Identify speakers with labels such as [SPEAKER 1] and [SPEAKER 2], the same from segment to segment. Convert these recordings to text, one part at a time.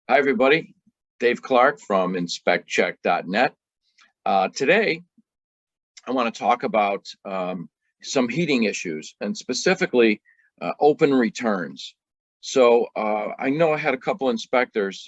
[SPEAKER 1] Hi, everybody. Dave Clark from inspectcheck.net. Today, I want to talk about some heating issues and specifically open returns. So I know I had a couple inspectors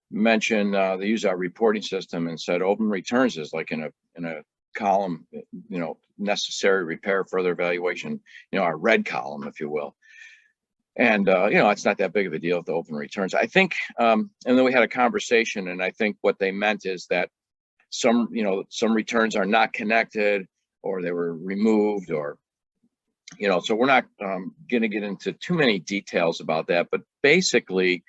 [SPEAKER 1] mention they use our reporting system and said open returns is like in a column, necessary repair, further evaluation, our red column, if you will. And it's not that big of a deal with the open returns. I think, and then we had a conversation, and I think what they meant is that some returns are not connected, or they were removed, or so we're not going to get into too many details about that. But basically,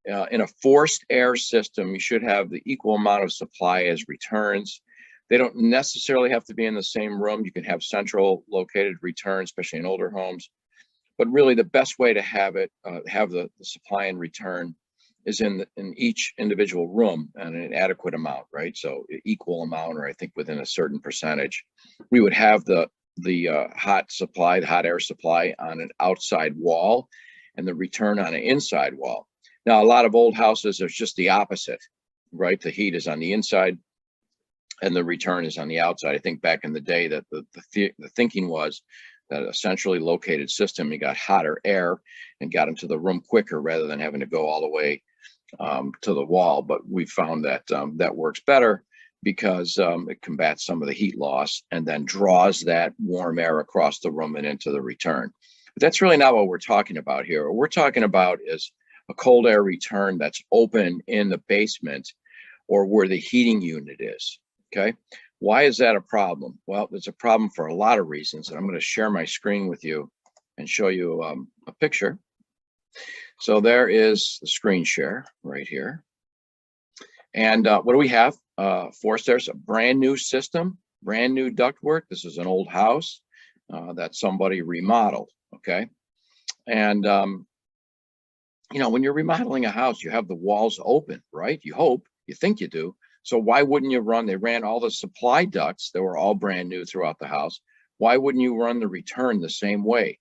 [SPEAKER 1] in a forced air system, you should have the equal amount of supply as returns. They don't necessarily have to be in the same room. You can have central located returns, especially in older homes. But really, the best way to have it, have the supply and return, is in each individual room and an adequate amount, right? So equal amount, or I think within a certain percentage. We would have the hot air supply on an outside wall, and the return on an inside wall. Now, a lot of old houses, there's just the opposite, right? The heat is on the inside, and the return is on the outside. I think back in the day that the thinking was that a centrally located system, you got hotter air and got into the room quicker rather than having to go all the way to the wall. But we found that that works better because it combats some of the heat loss and then draws that warm air across the room and into the return. But that's really not what we're talking about here. What we're talking about is a cold air return that's open in the basement or where the heating unit is, okay? Why is that a problem? Well, it's a problem for a lot of reasons, and I'm going to share my screen with you and show you a picture. So there is the screen share right here. And what do we have? Forced air, a brand new system, brand new ductwork. This is an old house that somebody remodeled, okay? And, when you're remodeling a house, you have the walls open, right? You hope, you think you do. So why wouldn't you run? They ran all the supply ducts that were all brand new throughout the house. Why wouldn't you run the return the same way?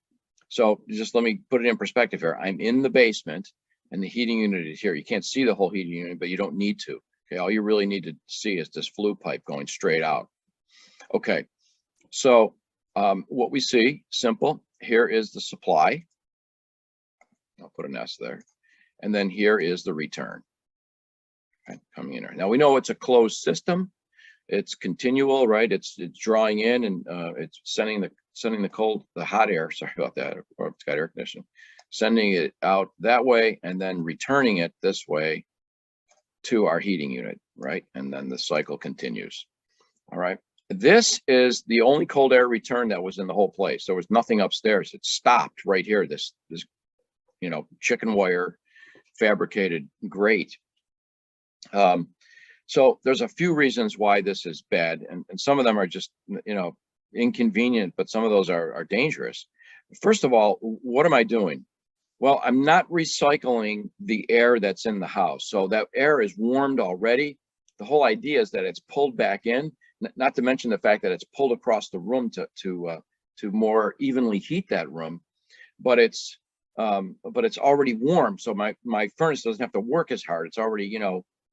[SPEAKER 1] So just let me put it in perspective here. I'm in the basement and the heating unit is here. You can't see the whole heating unit, but you don't need to. Okay, all you really need to see is this flue pipe going straight out. Okay, so what we see, simple, here is the supply. I'll put an S there. And then here is the return. Okay, coming in here. Now we know it's a closed system. It's continual, right? It's drawing in and it's sending the hot air. Sorry about that. Or it's got air conditioning, sending it out that way and then returning it this way to our heating unit, right? And then the cycle continues. All right. This is the only cold air return that was in the whole place. There was nothing upstairs. It stopped right here. This chicken wire fabricated grate. So there's a few reasons why this is bad, and some of them are just inconvenient, but some of those are dangerous. First of all, what am I doing? Well, I'm not recycling the air that's in the house. So that air is warmed already. The whole idea is that it's pulled back in, not to mention the fact that it's pulled across the room to more evenly heat that room, but it's already warm. So my furnace doesn't have to work as hard. It's already,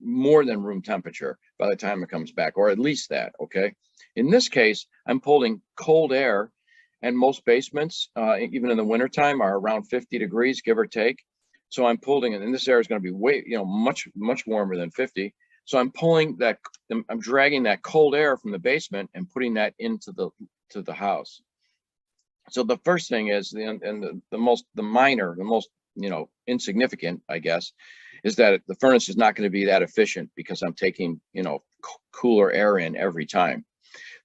[SPEAKER 1] more than room temperature by the time it comes back, or at least that, okay? In this case, I'm pulling cold air, and most basements, even in the wintertime, are around 50 degrees, give or take. So I'm pulling, and this air is going to be way, much warmer than 50. So I'm pulling that, I'm dragging that cold air from the basement and putting that into the house. So the first thing is, the most insignificant, I guess, is that the furnace is not going to be that efficient because I'm taking, cooler air in every time.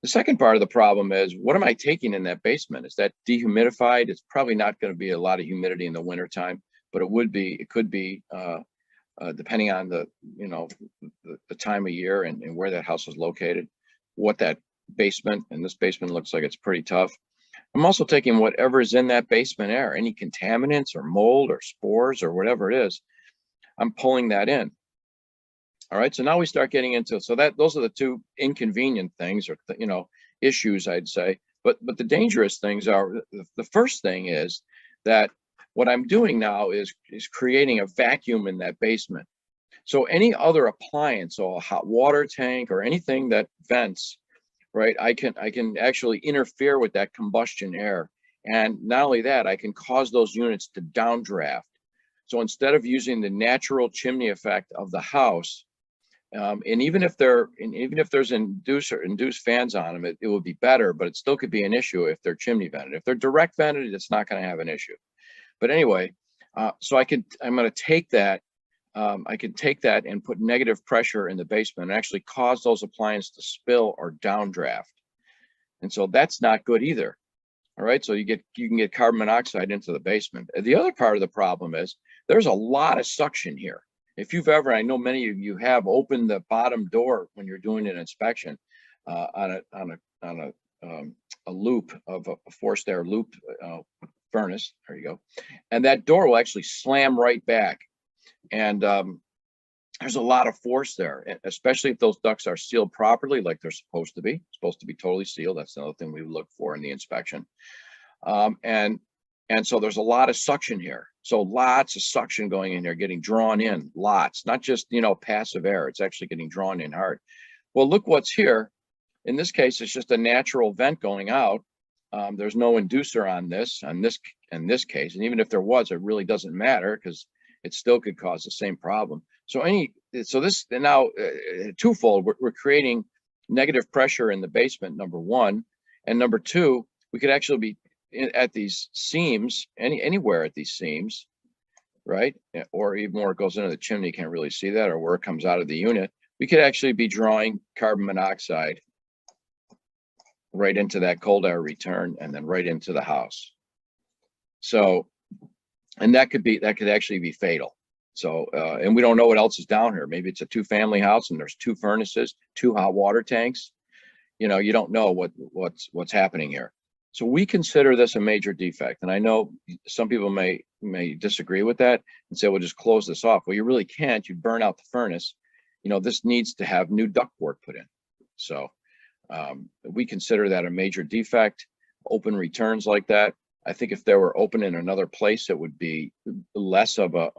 [SPEAKER 1] The second part of the problem is, what am I taking in that basement? Is that dehumidified? It's probably not going to be a lot of humidity in the wintertime, but it could be, depending on the time of year and where that house is located, what that basement, and this basement looks like it's pretty tough. I'm also taking whatever is in that basement air, any contaminants or mold or spores or whatever it is, I'm pulling that in. All right, so now we start getting into, those are the two inconvenient things, or issues, I'd say. But the dangerous things are, the first thing is that what I'm doing now is creating a vacuum in that basement. So any other appliance or a hot water tank or anything that vents, right, I can actually interfere with that combustion air. And not only that, I can cause those units to downdraft. So instead of using the natural chimney effect of the house, and even if there's induced fans on them, it would be better, but it still could be an issue if they're chimney vented. If they're direct vented, it's not going to have an issue. But anyway, so I'm going to take that. I can take that and put negative pressure in the basement and actually cause those appliances to spill or downdraft. And so that's not good either. All right, so you can get carbon monoxide into the basement. The other part of the problem is there's a lot of suction here. If you've ever, I know many of you have opened the bottom door when you're doing an inspection on a loop of a forced air loop furnace. There you go, and that door will actually slam right back. And there's a lot of force there, especially if those ducts are sealed properly, like they're supposed to be totally sealed. That's another thing we look for in the inspection. And so there's a lot of suction here. So lots of suction going in there, getting drawn in, lots, not just, passive air. It's actually getting drawn in hard. Well, look what's here. In this case, it's just a natural vent going out. There's no inducer on this, in this case. And even if there was, it really doesn't matter because it still could cause the same problem. So this now twofold, we're creating negative pressure in the basement, number one, and number two, we could actually be at these seams, anywhere at these seams, right? Or even where it goes into the chimney, you can't really see that, or where it comes out of the unit. We could actually be drawing carbon monoxide right into that cold air return and then right into the house. So, and that could actually be fatal. So, and we don't know what else is down here. Maybe it's a 2-family house and there's 2 furnaces, 2 hot water tanks. You don't know what's happening here. So we consider this a major defect. And I know some people may disagree with that and say, well, just close this off. Well, you really can't. You burn out the furnace. This needs to have new ductwork put in. So we consider that a major defect. Open returns like that, I think if they were open in another place, it would be less of a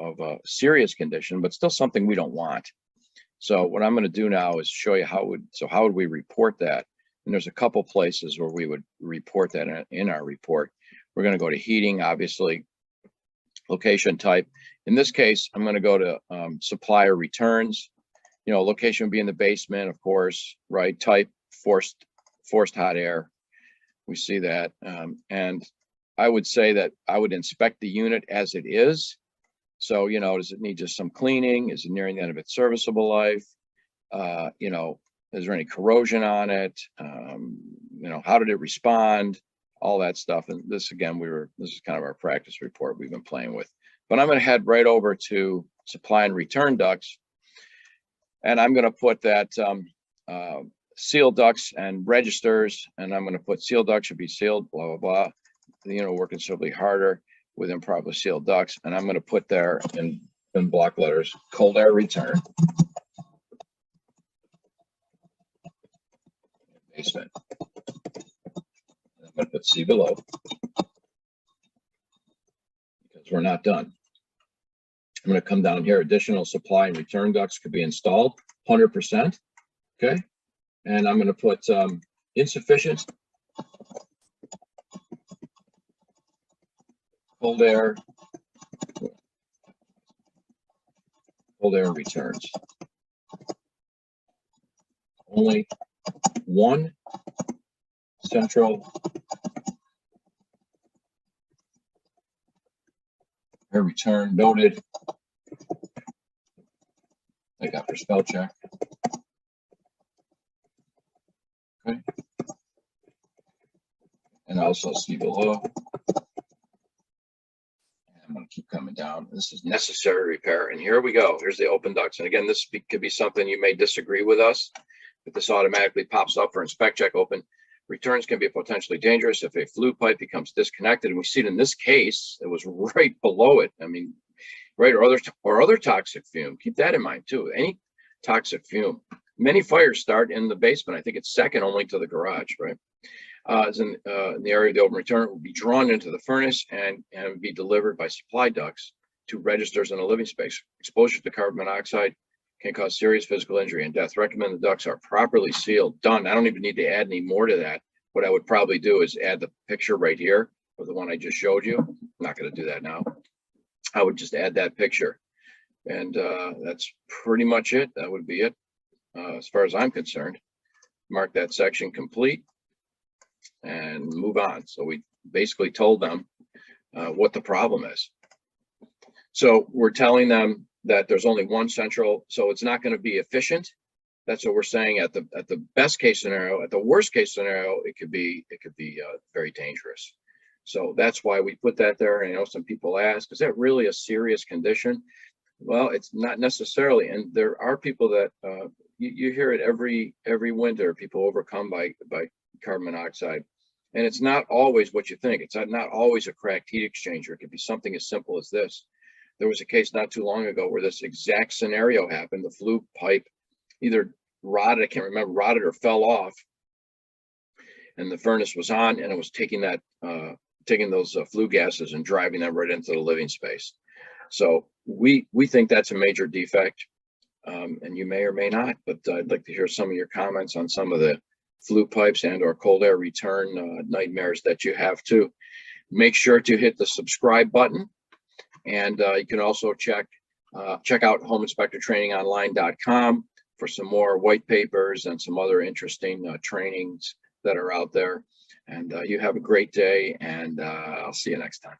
[SPEAKER 1] serious condition, but still something we don't want. So what I'm going to do now is show you how would we report that? And there's a couple places where we would report that in our report. We're going to go to heating, obviously, location type. In this case, I'm going to go to supplier returns. Location would be in the basement, of course, right? Type, forced hot air. We see that. And I would say that I would inspect the unit as it is. So, does it need just some cleaning? Is it nearing the end of its serviceable life? Is there any corrosion on it? How did it respond? All that stuff. And this, again, this is kind of our practice report we've been playing with. But I'm going to head right over to supply and return ducts. And I'm going to put that seal ducts and registers. And I'm going to put seal ducts should be sealed, blah, blah, blah. Work considerably harder with improperly sealed ducts. And I'm going to put there in block letters, cold air return. Basement. I'm going to put C below because we're not done. I'm going to come down here. Additional supply and return ducts could be installed 100%. Okay. And I'm going to put insufficient cold air returns. Only one central air return noted. I got for spell check. Okay. And also see below. I'm going to keep coming down. This is necessary repair. And here we go. Here's the open ducts. And again, this could be something you may disagree with us. If this automatically pops up for inspect check open, returns can be potentially dangerous if a flue pipe becomes disconnected. And we see it in this case, it was right below it. I mean, right, or other toxic fume. Keep that in mind too. Any toxic fume. Many fires start in the basement. I think it's second only to the garage, right? is in the area of the open return will be drawn into the furnace and be delivered by supply ducts to registers in a living space. Exposure to carbon monoxide can cause serious physical injury and death. Recommend the ducts are properly sealed. Done. I don't even need to add any more to that. What I would probably do is add the picture right here, or the one I just showed you. I'm not going to do that now. I would just add that picture. And that's pretty much it. That would be it as far as I'm concerned. Mark that section complete and move on. So we basically told them what the problem is. So we're telling them that there's only one central, so it's not going to be efficient. That's what we're saying. At the best case scenario. At the worst case scenario, it could be very dangerous. So that's why we put that there. And I know some people ask, is that really a serious condition? Well, it's not necessarily. And there are people that you hear it every winter. People overcome by carbon monoxide, and it's not always what you think. It's not always a cracked heat exchanger. It could be something as simple as this. There was a case not too long ago where this exact scenario happened. The flue pipe either rotted, I can't remember, rotted or fell off, and the furnace was on, and it was taking those flue gases and driving them right into the living space. So we think that's a major defect, and you may or may not, but I'd like to hear some of your comments on some of the flue pipes and or cold air return nightmares that you have too. Make sure to hit the subscribe button, and you can also check out homeinspectortrainingonline.com for some more white papers and some other interesting trainings that are out there. And you have a great day, and I'll see you next time.